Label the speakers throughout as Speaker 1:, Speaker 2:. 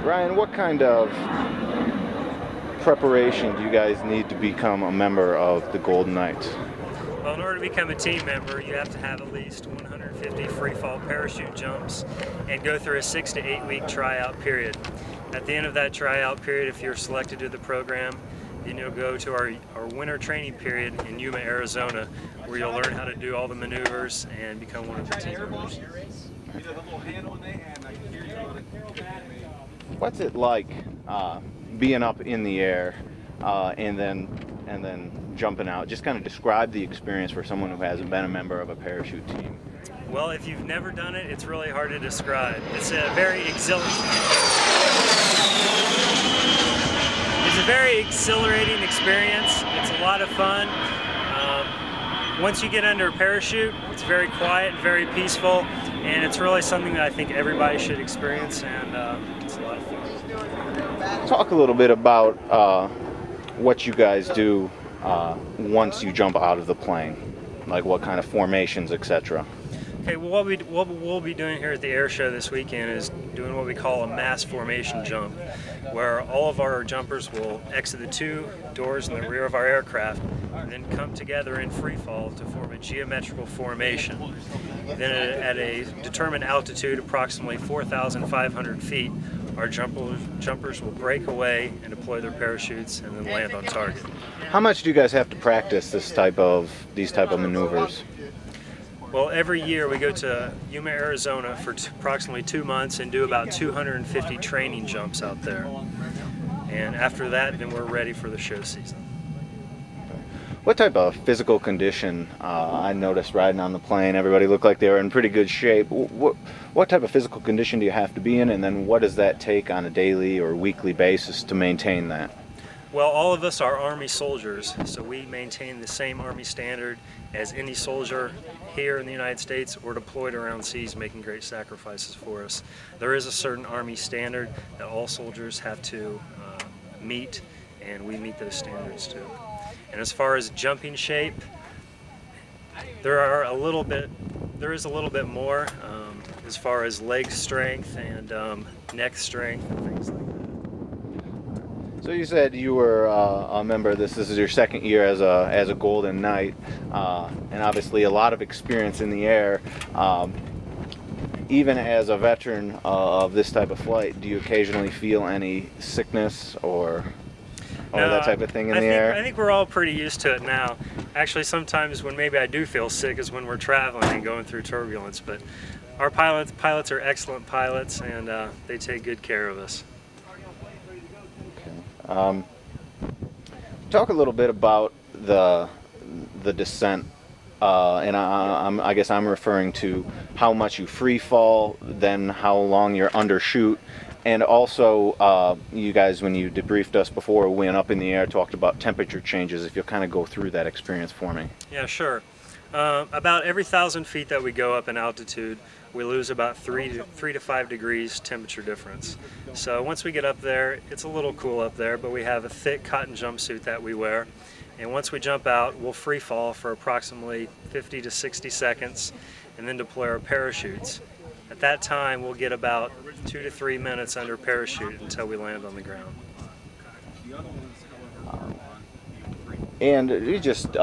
Speaker 1: Ryan, what kind of preparation do you guys need to become a member of the Golden Knights?
Speaker 2: Well, in order to become a team member, you have to have at least 150 free fall parachute jumps and go through a 6 to 8 week tryout period. At the end of that tryout period, if you're selected to the program, then you'll go to our winter training period in Yuma, Arizona, where you'll learn how to do all the maneuvers and become one of the team members.
Speaker 1: What's it like being up in the air and then jumping out? Just kind of describe the experience for someone who hasn't been a member of a parachute team.
Speaker 2: Well, if you've never done it, it's really hard to describe. It's a very exhilarating experience. It's a lot of fun. Once you get under a parachute, it's very quiet, very peaceful, and it's really something that I think everybody should experience, and it's a lot of fun.
Speaker 1: Talk a little bit about what you guys do once you jump out of the plane, like what kind of formations, etc.
Speaker 2: Okay, well, what we'll be doing here at the air show this weekend is doing what we call a mass formation jump, where all of our jumpers will exit the two doors in the rear of our aircraft and then come together in free fall to form a geometrical formation. Then at a determined altitude, approximately 4,500 feet, our jumpers will break away and deploy their parachutes and then land on target.
Speaker 1: How much do you guys have to practice these type of maneuvers?
Speaker 2: Well, every year we go to Yuma, Arizona for approximately 2 months and do about 250 training jumps out there. And after that, then we're ready for the show season.
Speaker 1: What type of physical condition? I noticed riding on the plane, everybody looked like they were in pretty good shape. What type of physical condition do you have to be in, and then what does that take on a daily or weekly basis to maintain that?
Speaker 2: Well, all of us are Army soldiers, so we maintain the same Army standard as any soldier here in the United States or deployed around seas making great sacrifices for us. There is a certain Army standard that all soldiers have to meet, and we meet those standards too. And as far as jumping shape, there is a little bit more as far as leg strength and neck strength and things like that.
Speaker 1: So you said you were a member. This is your second year as a Golden Knight, and obviously a lot of experience in the air. Even as a veteran of this type of flight, do you occasionally feel any sickness or that type of thing in the air?
Speaker 2: I think we're all pretty used to it now. Actually, sometimes when maybe I do feel sick is when we're traveling and going through turbulence. But our pilots are excellent pilots, and they take good care of us.
Speaker 1: Talk a little bit about the descent, and I guess I'm referring to how much you free fall, then how long you're undershoot, and also you guys, when you debriefed us before we went up in the air, talked about temperature changes. If you'll kind of go through that experience for me.
Speaker 2: Yeah, sure. About every 1,000 feet that we go up in altitude, we lose about 3 to 5 degrees temperature difference. So once we get up there, it's a little cool up there, but we have a thick cotton jumpsuit that we wear. And once we jump out, we'll free fall for approximately 50 to 60 seconds and then deploy our parachutes. At that time, we'll get about 2 to 3 minutes under parachute until we land on the ground.
Speaker 1: And you just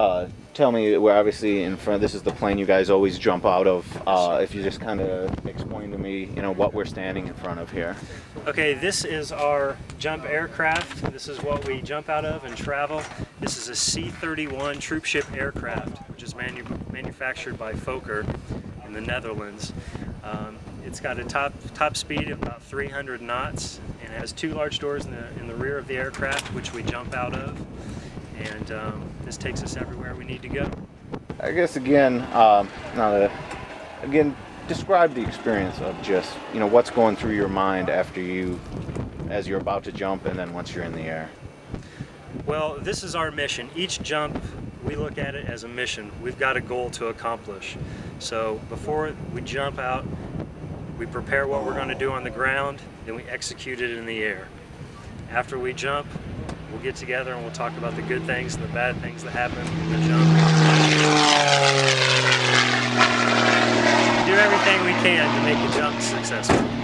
Speaker 1: tell me, we're obviously in front, this is the plane you guys always jump out of. If you just kind of explain to me, what we're standing in front of here.
Speaker 2: Okay, this is our jump aircraft. This is what we jump out of and travel. This is a C-31 troop ship aircraft, which is manufactured by Fokker in the Netherlands. It's got a top speed of about 300 knots, and it has 2 large doors in the rear of the aircraft, which we jump out of. And this takes us everywhere we need to go.
Speaker 1: I guess again, describe the experience of just what's going through your mind as you're about to jump, and then once you're in the air.
Speaker 2: Well, this is our mission. Each jump, we look at it as a mission. We've got a goal to accomplish. So before we jump out, we prepare what we're going to do on the ground, then we execute it in the air. After we jump, we'll get together and we'll talk about the good things and the bad things that happen in the jump. Do everything we can to make the jump successful.